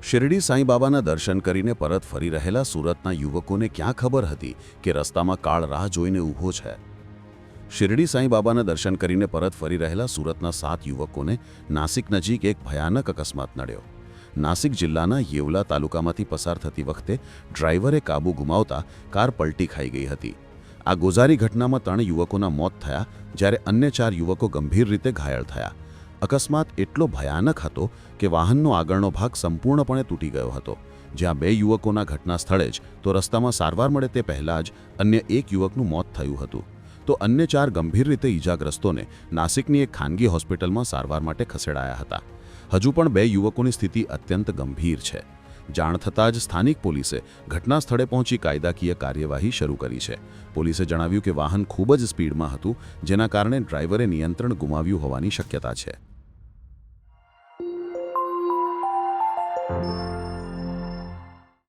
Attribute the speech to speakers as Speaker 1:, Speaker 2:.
Speaker 1: શિરડી સાંઈબાબાના દર્શન કરીને પરત ફરી રહેલા સુરતના યુવકોને ક્યાં ખબર હતી કે રસ્તામાં કાળ રાહ જોઈને ઊભો છે। શિરડી સાંઈબાબાના દર્શન કરીને પરત ફરી રહેલા સુરતના 7 યુવકોને નાસિક નજીક એક ભયાનક અકસ્માત નડ્યો। નાસિક જિલ્લાના યેવલા તાલુકામાંથી પસાર થતી વખતે ડ્રાઈવરે કાબુ ગુમાવતા કાર પલટી ખાઈ ગઈ હતી। આ ગોઝારી ઘટનામાં 3 યુવકોના મોત થયા જ્યારે અન્ય 4 યુવકો ગંભીર રીતે ઘાયલ થયા। અકસ્માત એટલો ભયાનક હતો કે વાહનનો આગળનો ભાગ સંપૂર્ણપણે તૂટી ગયો હતો, જ્યાં 2 યુવકોના ઘટના સ્થળે જ તો રસ્તામાં સારવાર મળે તે પહેલાં જ અન્ય 1 યુવકનું મોત થયું હતું, તો અન્ય 4 ગંભીર રીતે ઈજાગ્રસ્તોને નાસિકની એક ખાનગી હોસ્પિટલમાં સારવાર માટે ખસેડાયા હતા। હજુ પણ 2 યુવકોની સ્થિતિ અત્યંત ગંભીર છે। જાણ થતાં જ સ્થાનિક પોલીસે ઘટના સ્થળે પહોંચી કાયદાકીય કાર્યવાહી શરૂ કરી છે। પોલીસે જણાવ્યું કે વાહન ખૂબ જ સ્પીડમાં હતું, જેના કારણે ડ્રાઈવરે નિયંત્રણ ગુમાવ્યું હોવાની શક્યતા છે।